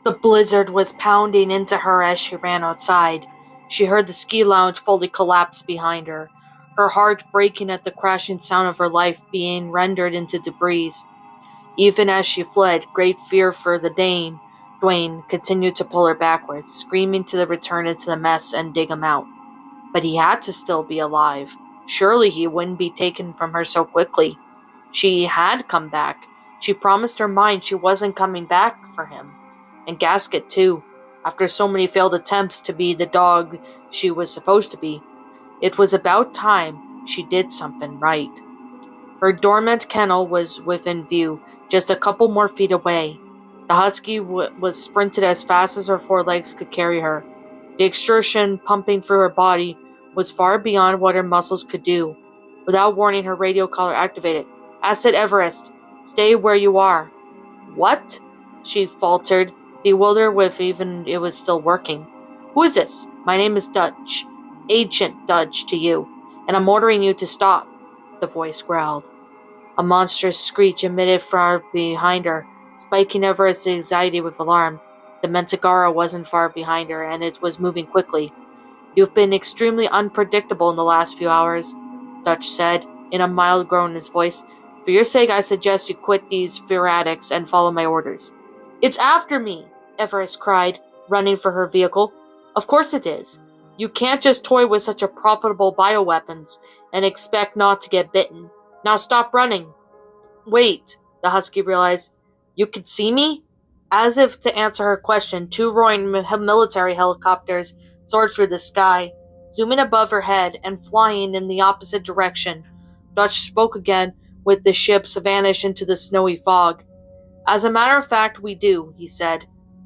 The blizzard was pounding into her as she ran outside. She heard the ski lounge fully collapse behind her, her heart breaking at the crashing sound of her life being rendered into debris. Even as she fled, great fear for the Dwayne continued to pull her backwards, screaming to return into the mess and dig him out. But he had to still be alive. Surely he wouldn't be taken from her so quickly. She had come back. She promised her mind she wasn't coming back for him. And Gasket, too, after so many failed attempts to be the dog she was supposed to be. It was about time she did something right. Her dormant kennel was within view, just a couple more feet away. The husky was sprinted as fast as her forelegs could carry her. The exertion pumping through her body was far beyond what her muscles could do. Without warning, her radio collar activated. "Acid Everest, stay where you are." "What?" she faltered, bewildered with even it was still working. "Who is this?" "My name is Dutch. Agent Dutch to you, and I'm ordering you to stop," the voice growled. A monstrous screech emitted far behind her, spiking Everest's anxiety with alarm. The Mentagara wasn't far behind her, and it was moving quickly. "You've been extremely unpredictable in the last few hours," Dutch said, in a mild groan in his voice. "For your sake, I suggest you quit these ferratics and follow my orders." "It's after me!" Everest cried, running for her vehicle. "Of course it is. You can't just toy with such a profitable bioweapons and expect not to get bitten. Now stop running." "Wait," the husky realized. "You could see me?" As if to answer her question, two roaring military helicopters soared through the sky, zooming above her head and flying in the opposite direction. Dutch spoke again with the ships vanish into the snowy fog. "As a matter of fact, we do," he said.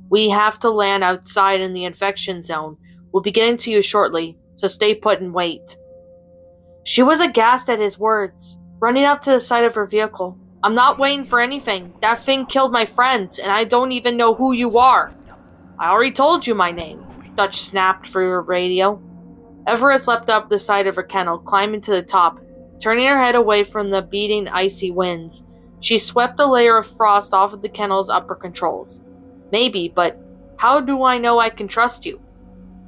"We have to land outside in the infection zone. We'll be getting to you shortly, so stay put and wait." She was aghast at his words, running up to the side of her vehicle. "I'm not waiting for anything. That thing killed my friends, and I don't even know who you are." "I already told you my name," Dutch snapped through her radio. Everest leapt up the side of her kennel, climbing to the top, turning her head away from the beating icy winds. She swept a layer of frost off of the kennel's upper controls. "Maybe, but how do I know I can trust you?"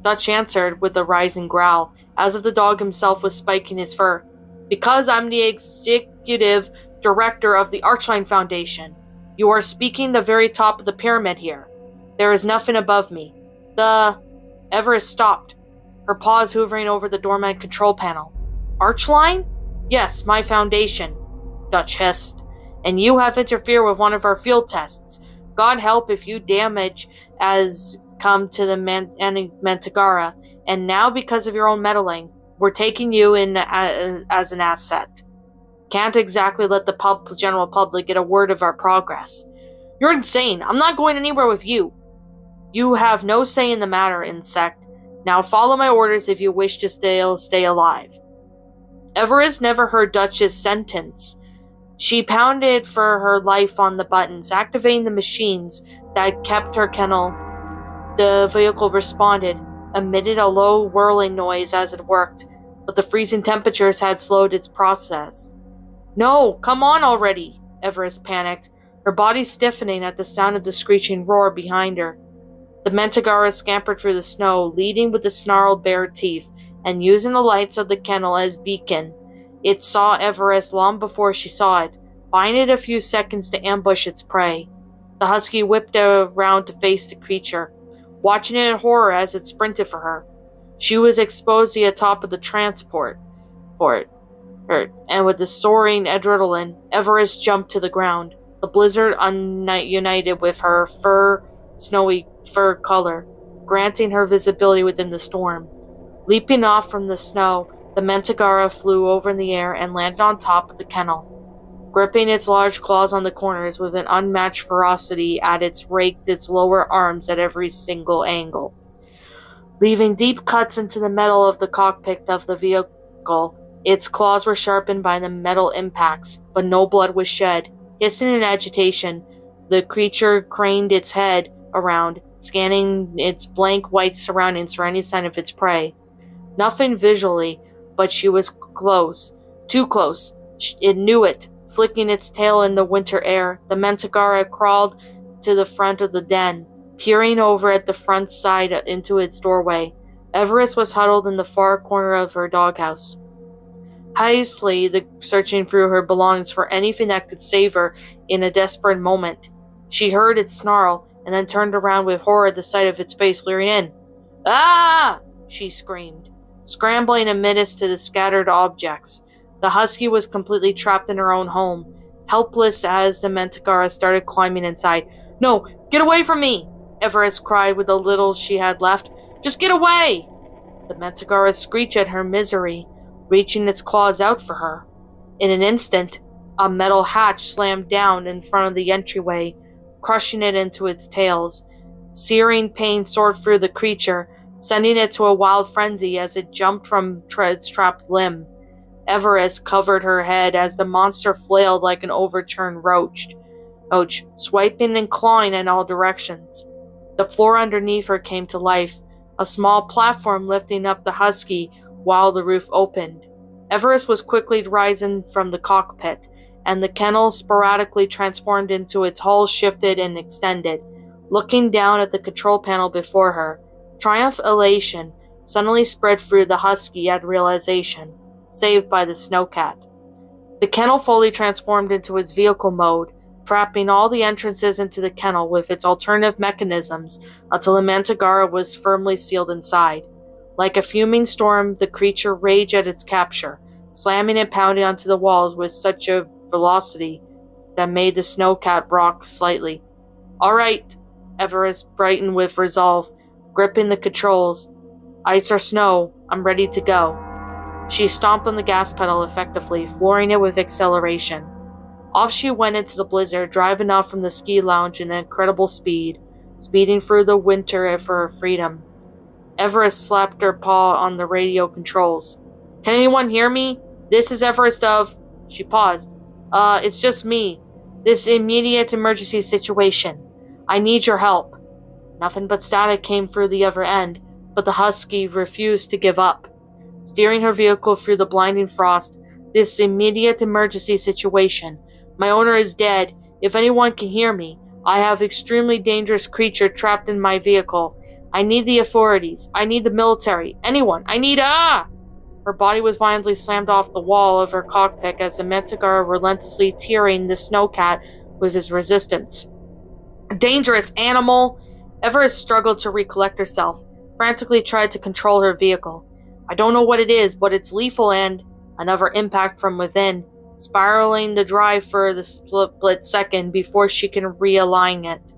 Dutch answered with a rising growl, as if the dog himself was spiking his fur. "Because I'm the executive director of the Archline Foundation. You are speaking the very top of the pyramid here. There is nothing above me." Everest stopped, her paws hovering over the dormant control panel. "Archline?" "Yes, my foundation," Dutch hissed. "And you have interfered with one of our field tests. God help if you damage has come to the Mentagara, and now because of your own meddling, we're taking you in as an asset. Can't exactly let the general public get a word of our progress." "You're insane. I'm not going anywhere with you." "You have no say in the matter, insect. Now follow my orders if you wish to stay alive." Everest never heard Dutch's sentence. She pounded for her life on the buttons, activating the machines that kept her kennel. The vehicle responded, emitted a low whirling noise as it worked, but the freezing temperatures had slowed its process. "No, come on already," Everest panicked, her body stiffening at the sound of the screeching roar behind her. The Mentagara scampered through the snow, leading with the snarled bare teeth, and using the lights of the kennel as beacon. It saw Everest long before she saw it, buying it a few seconds to ambush its prey. The husky whipped around to face the creature, watching it in horror as it sprinted for her. She was exposed to the top of the transport, and with the soaring adrenaline, Everest jumped to the ground, the blizzard united with her snowy fur color, granting her visibility within the storm. Leaping off from the snow, the Mentagara flew over in the air and landed on top of the kennel. Gripping its large claws on the corners with an unmatched ferocity it raked its lower arms at every single angle, leaving deep cuts into the metal of the cockpit of the vehicle. Its claws were sharpened by the metal impacts, but no blood was shed. Hissing in agitation, the creature craned its head around, scanning its blank white surroundings for any sign of its prey. Nothing visually, but she was close. Too close. It knew it. Flicking its tail in the winter air, the Mentagara crawled to the front of the den. Peering over at the front side into its doorway, Everest was huddled in the far corner of her doghouse, hastily searching through her belongings for anything that could save her in a desperate moment. She heard it snarl, and then turned around with horror at the sight of its face leering in. "Ah!" she screamed, scrambling amidst the scattered objects. The husky was completely trapped in her own home, helpless as the Manticora started climbing inside. "No, get away from me!" Everest cried with the little she had left. "Just get away!" The Manticora screeched at her misery, reaching its claws out for her. In an instant, a metal hatch slammed down in front of the entryway, crushing it into its tails. Searing pain soared through the creature, sending it to a wild frenzy as it jumped from its trapped limb. Everest covered her head as the monster flailed like an overturned roach, swiping and clawing in all directions. The floor underneath her came to life, a small platform lifting up the husky while the roof opened. Everest was quickly rising from the cockpit, and the kennel sporadically transformed into its hull shifted and extended. Looking down at the control panel before her, triumph elation suddenly spread through the husky at realization, saved by the snowcat. The kennel fully transformed into its vehicle mode, trapping all the entrances into the kennel with its alternative mechanisms until the Mantigara was firmly sealed inside. Like a fuming storm, the creature raged at its capture, slamming and pounding onto the walls with such a velocity that made the snowcat rock slightly. "All right," Everest brightened with resolve, gripping the controls. "Ice or snow, I'm ready to go." She stomped on the gas pedal effectively, flooring it with acceleration. Off she went into the blizzard, driving off from the ski lounge in incredible speed, speeding through the winter for her freedom. Everest slapped her paw on the radio controls. "Can anyone hear me? This is Everest of..." She paused. It's just me. This immediate emergency situation. I need your help." Nothing but static came through the other end, but the husky refused to give up. Steering her vehicle through the blinding frost, "This immediate emergency situation. My owner is dead. If anyone can hear me, I have extremely dangerous creature trapped in my vehicle. I need the authorities. I need the military. Anyone. I need Her body was violently slammed off the wall of her cockpit as the Mantigara relentlessly tearing the snowcat with his resistance. "Dangerous animal!" Everest struggled to recollect herself, frantically tried to control her vehicle. "I don't know what it is, but it's lethal and..." Another impact from within, spiraling the drive for the split second before she can realign it.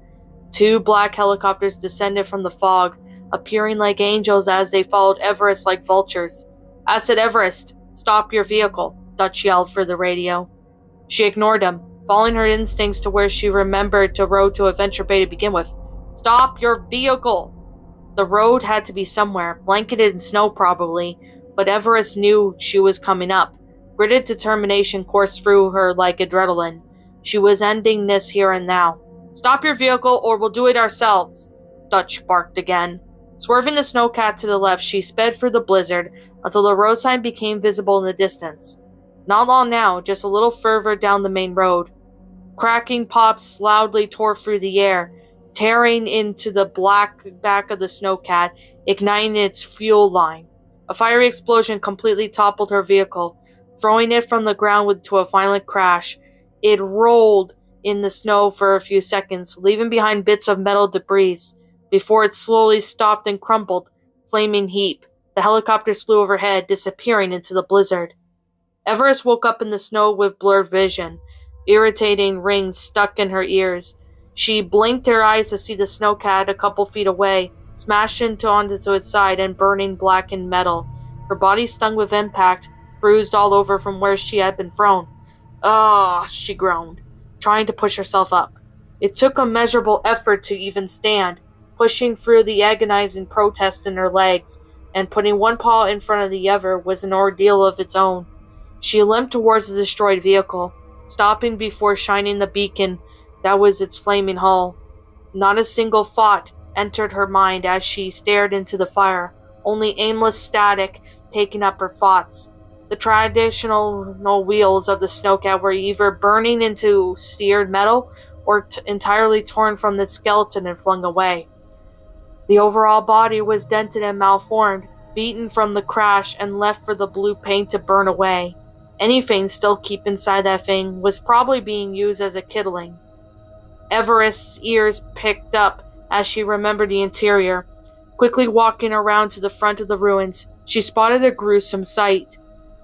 Two black helicopters descended from the fog, appearing like angels as they followed Everest like vultures. "I said, Everest, stop your vehicle," Dutch yelled through the radio. She ignored him, following her instincts to where she remembered to road to Adventure Bay to begin with. "Stop your vehicle!" The road had to be somewhere, blanketed in snow probably, but Everest knew she was coming up. Gritted determination coursed through her like adrenaline. She was ending this here and now. "Stop your vehicle or we'll do it ourselves," Dutch barked again. Swerving the snowcat to the left, she sped through the blizzard until the road sign became visible in the distance. Not long now, just a little further down the main road. Cracking pops loudly tore through the air, tearing into the black back of the snowcat, igniting its fuel line. A fiery explosion completely toppled her vehicle, throwing it from the ground to a violent crash. It rolled in the snow for a few seconds, leaving behind bits of metal debris, before it slowly stopped and crumbled, flaming heap. The helicopters flew overhead, disappearing into the blizzard. Everest woke up in the snow with blurred vision, irritating rings stuck in her ears. She blinked her eyes to see the snowcat a couple feet away, smashed onto its side and burning blackened metal. Her body stung with impact, bruised all over from where she had been thrown. "Ugh," she groaned, trying to push herself up. It took immeasurable effort to even stand. Pushing through the agonizing protest in her legs, and putting one paw in front of the other was an ordeal of its own. She limped towards the destroyed vehicle, stopping before shining the beacon that was its flaming hull. Not a single thought entered her mind as she stared into the fire, only aimless static taking up her thoughts. The traditional wheels of the snowcat were either burning into seared metal or entirely torn from the skeleton and flung away. The overall body was dented and malformed, beaten from the crash and left for the blue paint to burn away. Anything still keep inside that thing was probably being used as a kittling. Everest's ears picked up as she remembered the interior. Quickly walking around to the front of the ruins, she spotted a gruesome sight.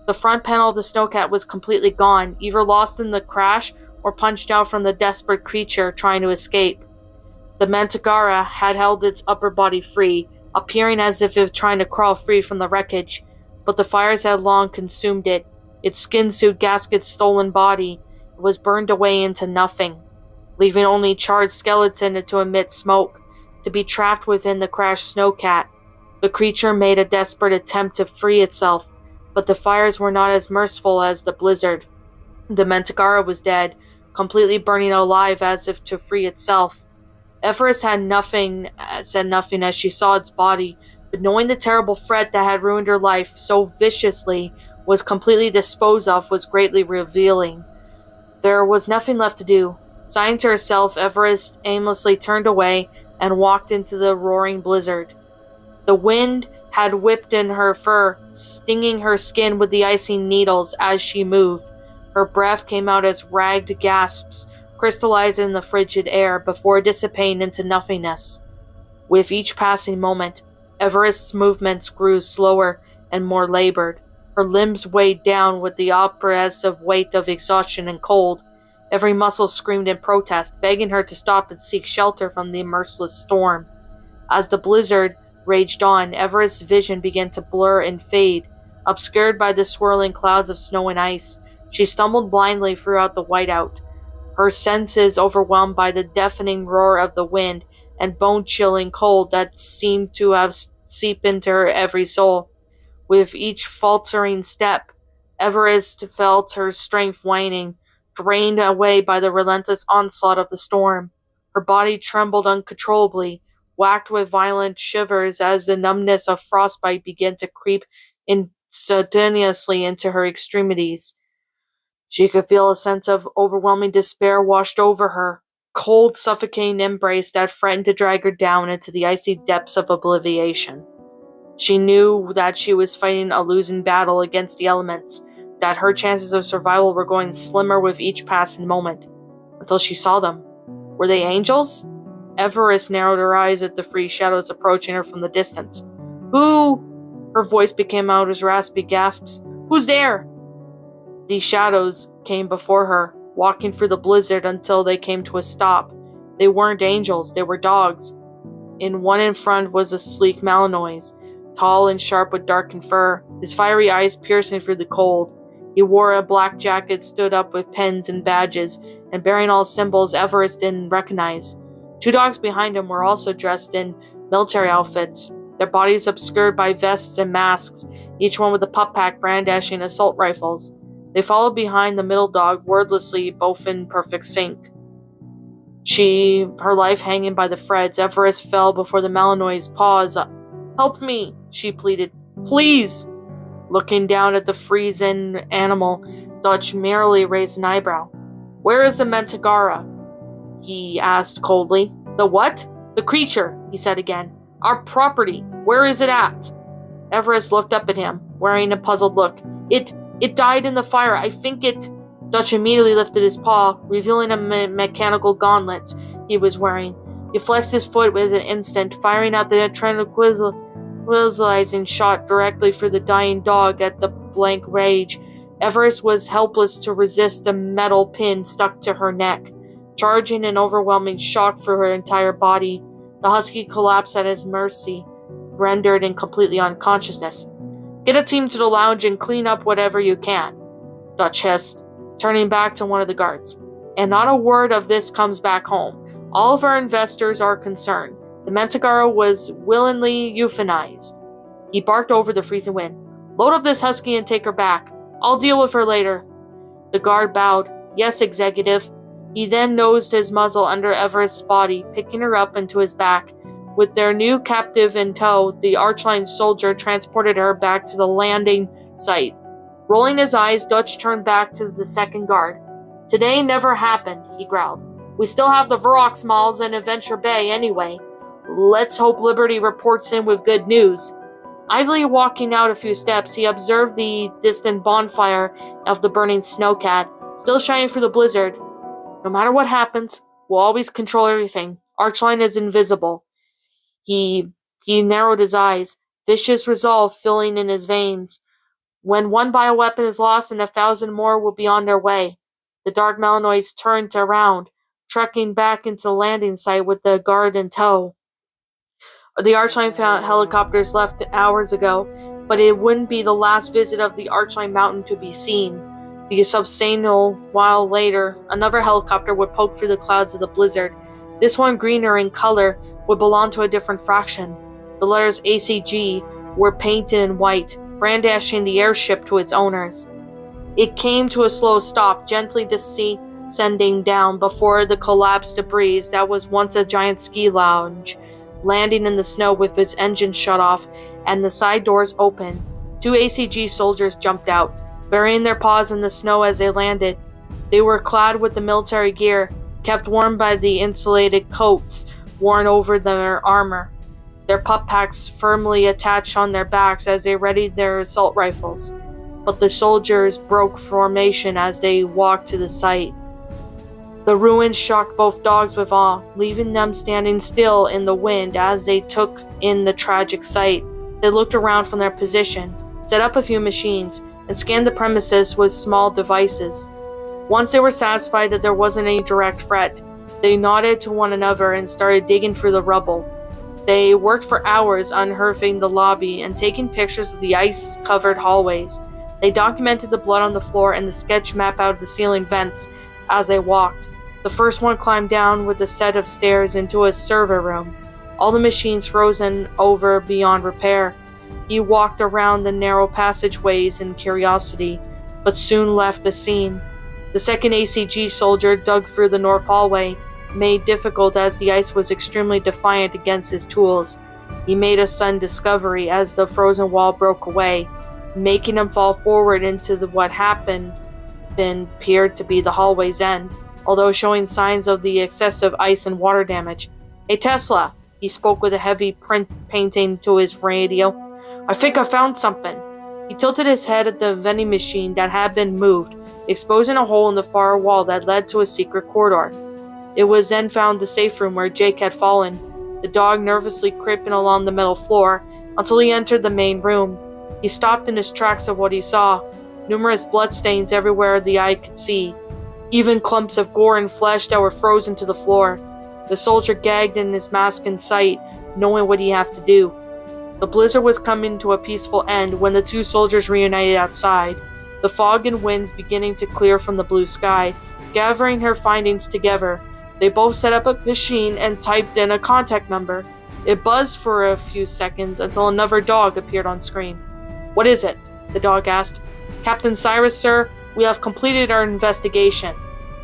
The front panel of the snowcat was completely gone, either lost in the crash or punched out from the desperate creature trying to escape. The Mantigara had held its upper body free, appearing as if it was trying to crawl free from the wreckage, but the fires had long consumed it. Its skin suit gasket's stolen body was burned away into nothing, leaving only charred skeleton to emit smoke, to be trapped within the crashed snowcat. The creature made a desperate attempt to free itself, but the fires were not as merciful as the blizzard. The Mantigara was dead, completely burning alive as if to free itself. Everest said nothing as she saw its body, but knowing the terrible threat that had ruined her life so viciously was completely disposed of was greatly revealing. There was nothing left to do. Sighing to herself, Everest aimlessly turned away and walked into the roaring blizzard. The wind had whipped in her fur, stinging her skin with the icy needles as she moved. Her breath came out as ragged gasps, crystallized in the frigid air before dissipating into nothingness. With each passing moment, Everest's movements grew slower and more labored. Her limbs weighed down with the oppressive weight of exhaustion and cold. Every muscle screamed in protest, begging her to stop and seek shelter from the merciless storm. As the blizzard raged on, Everest's vision began to blur and fade. Obscured by the swirling clouds of snow and ice, she stumbled blindly throughout the whiteout, her senses overwhelmed by the deafening roar of the wind and bone-chilling cold that seemed to have seeped into her every soul. With each faltering step, Everest felt her strength waning, drained away by the relentless onslaught of the storm. Her body trembled uncontrollably, whacked with violent shivers as the numbness of frostbite began to creep instantaneously into her extremities. She could feel a sense of overwhelming despair washed over her, cold, suffocating embrace that threatened to drag her down into the icy depths of oblivion. She knew that she was fighting a losing battle against the elements, that her chances of survival were growing slimmer with each passing moment, until she saw them. Were they angels? Everest narrowed her eyes at the three shadows approaching her from the distance. Who? Her voice became out as raspy gasps. Who's there? These shadows came before her, walking through the blizzard until they came to a stop. They weren't angels, they were dogs. One in front was a sleek Malinois, tall and sharp with darkened fur, his fiery eyes piercing through the cold. He wore a black jacket stood up with pens and badges, and bearing all symbols Everest didn't recognize. Two dogs behind him were also dressed in military outfits, their bodies obscured by vests and masks, each one with a pup pack brandishing assault rifles. They followed behind the middle dog, wordlessly, both in perfect sync. Her life hanging by the threads, Everest fell before the Malinois' paws. Help me, she pleaded. Please! Looking down at the freezing animal, Dutch merely raised an eyebrow. Where is the Mantigara? He asked coldly. The what? The creature, he said again. Our property. Where is it at? Everest looked up at him, wearing a puzzled look. It died in the fire. I think it... Dutch immediately lifted his paw, revealing a mechanical gauntlet he was wearing. He flexed his foot with an instant, firing out the tranquilizing shot directly for the dying dog at the blank rage. Everest was helpless to resist the metal pin stuck to her neck, charging an overwhelming shock through her entire body. The husky collapsed at his mercy, rendered in completely unconsciousness. Get a team to the lounge and clean up whatever you can, Dutch hissed, turning back to one of the guards. And not a word of this comes back home. All of our investors are concerned. The Mantigara was willingly euthanized. He barked over the freezing wind. Load up this husky and take her back. I'll deal with her later. The guard bowed. Yes, executive. He then nosed his muzzle under Everest's body, picking her up into his back. With their new captive in tow, the Archline soldier transported her back to the landing site. Rolling his eyes, Dutch turned back to the second guard. Today never happened, he growled. We still have the Varrox Malls in Adventure Bay anyway. Let's hope Liberty reports in with good news. Idly walking out a few steps, he observed the distant bonfire of the burning snowcat, still shining through the blizzard. No matter what happens, we'll always control everything. Archline is invisible. He narrowed his eyes, vicious resolve filling in his veins. When one bioweapon is lost and 1,000 more will be on their way. The dark Melanoids turned around, trekking back into the landing site with the guard in tow. The Archline helicopters left hours ago, but it wouldn't be the last visit of the Archline Mountain to be seen. The substantial while later, another helicopter would poke through the clouds of the blizzard. This one, greener in color, would belong to a different fraction. The letters ACG were painted in white, brandishing the airship to its owners. It came to a slow stop, gently descending down before the collapsed debris that was once a giant ski lounge, landing in the snow with its engine shut off and the side doors open. 2 ACG soldiers jumped out, burying their paws in the snow as they landed. They were clad with the military gear, kept warm by the insulated coats worn over their armor, their pup packs firmly attached on their backs as they readied their assault rifles. But the soldiers broke formation as they walked to the site. The ruins shocked both dogs with awe, leaving them standing still in the wind as they took in the tragic sight. They looked around from their position, set up a few machines, and scanned the premises with small devices. Once they were satisfied that there wasn't any direct threat, they nodded to one another and started digging through the rubble. They worked for hours unearthing the lobby and taking pictures of the ice-covered hallways. They documented the blood on the floor and the sketch map out of the ceiling vents as they walked. The first one climbed down with a set of stairs into a server room, all the machines frozen over beyond repair. He walked around the narrow passageways in curiosity, but soon left the scene. The second ACG soldier dug through the north hallway, made difficult as the ice was extremely defiant against his tools. He made a sudden discovery as the frozen wall broke away, making him fall forward into what appeared to be the hallway's end, although showing signs of the excessive ice and water damage. "Hey Tesla," he spoke with a heavy print painting to his radio. "I think I found something." He tilted his head at the vending machine that had been moved, exposing a hole in the far wall that led to a secret corridor. It was then found the safe room where Jake had fallen, the dog nervously creeping along the metal floor until he entered the main room. He stopped in his tracks of what he saw, numerous bloodstains everywhere the eye could see, even clumps of gore and flesh that were frozen to the floor. The soldier gagged in his mask in sight, knowing what he'd have to do. The blizzard was coming to a peaceful end when the 2 soldiers reunited outside, the fog and winds beginning to clear from the blue sky. Gathering her findings together, they both set up a machine and typed in a contact number. It buzzed for a few seconds until another dog appeared on screen. "What is it?" the dog asked. "Captain Cyrus, sir, we have completed our investigation,"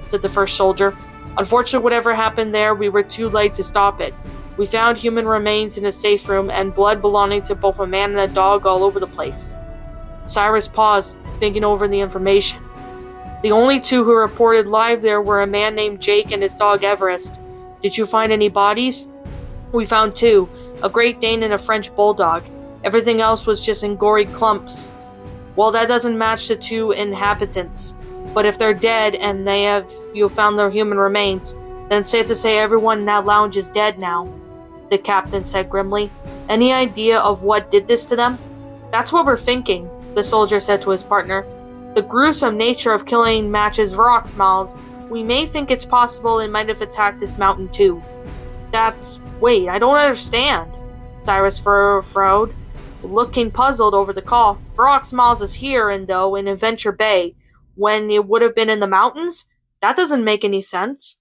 said the first soldier. "Unfortunately, whatever happened there, we were too late to stop it. We found human remains in a safe room and blood belonging to both a man and a dog all over the place." Cyrus paused, thinking over the information. The only 2 who reported live there were a man named Jake and his dog Everest. "Did you find any bodies?" "We found 2, a Great Dane and a French Bulldog. Everything else was just in gory clumps." "Well, that doesn't match the 2 inhabitants. But if they're dead and you found their human remains, then it's safe to say everyone in that lounge is dead now," the captain said grimly. "Any idea of what did this to them?" "That's what we're thinking," the soldier said to his partner. "The gruesome nature of killing matches Varrox Malls. We may think it's possible it might have attacked this mountain too." Wait, I don't understand," Cyrus frowned, looking puzzled over the call. "Varrox Malls is here in Adventure Bay, when it would have been in the mountains? That doesn't make any sense."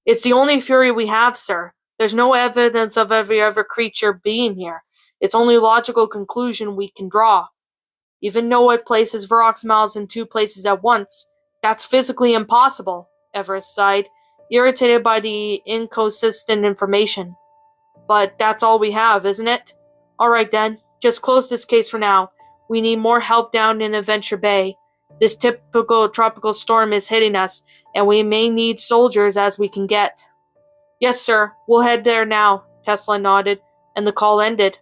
"It's the only theory we have, sir. There's no evidence of every other creature being here. It's only logical conclusion we can draw. Even though it places Varrox Malls in 2 places at once, that's physically impossible," Everest sighed, irritated by the inconsistent information. "But that's all we have, isn't it? Alright then, just close this case for now. We need more help down in Adventure Bay. This typical tropical storm is hitting us, and we may need soldiers as we can get." "Yes, sir. We'll head there now," Tesla nodded, and the call ended.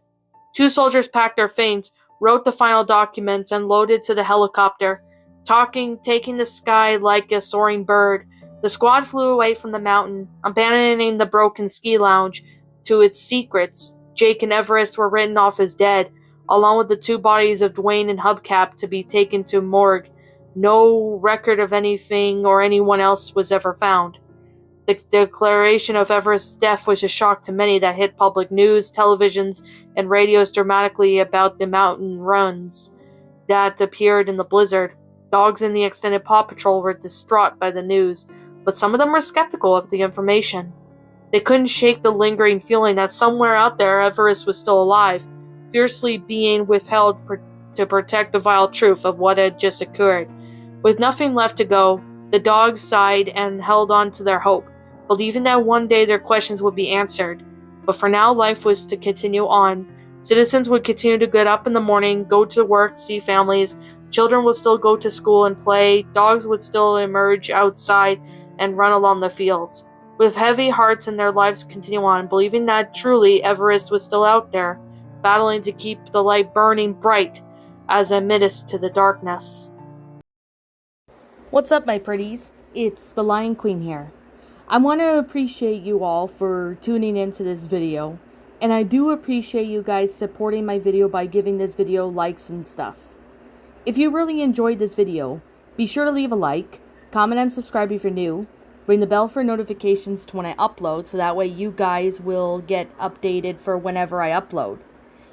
2 soldiers packed their things, wrote the final documents, and loaded to the helicopter, taking the sky like a soaring bird. The squad flew away from the mountain, abandoning the broken ski lounge to its secrets. Jake and Everest were written off as dead, along with the 2 bodies of Dwayne and Hubcap to be taken to morgue. No record of anything or anyone else was ever found. The declaration of Everest's death was a shock to many that hit public news, televisions, and radios dramatically about the mountain runs that appeared in the blizzard. Dogs in the extended Paw Patrol were distraught by the news, but some of them were skeptical of the information. They couldn't shake the lingering feeling that somewhere out there Everest was still alive, fiercely being withheld to protect the vile truth of what had just occurred. With nothing left to go, the dogs sighed and held on to their hope, believing that one day their questions would be answered. But for now, life was to continue on. Citizens would continue to get up in the morning, go to work, see families. Children would still go to school and play. Dogs would still emerge outside and run along the fields. With heavy hearts, and their lives continue on, believing that truly Everest was still out there, battling to keep the light burning bright as amidst to the darkness. What's up, my pretties? It's the Lion Queen here. I want to appreciate you all for tuning into this video, and I do appreciate you guys supporting my video by giving this video likes and stuff. If you really enjoyed this video, be sure to leave a like, comment and subscribe if you're new, ring the bell for notifications to when I upload so that way you guys will get updated for whenever I upload.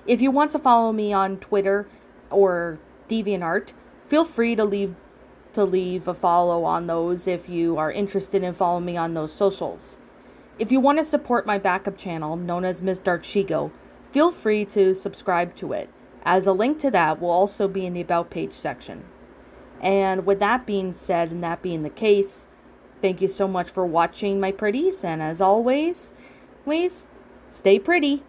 If you want to follow me on Twitter or DeviantArt, feel free to leave a follow on those if you are interested in following me on those socials. If you want to support my backup channel, known as Ms. Dark Shigo, feel free to subscribe to it, as a link to that will also be in the About page section. And with that being said, and that being the case, thank you so much for watching, my pretties, and as always, please stay pretty.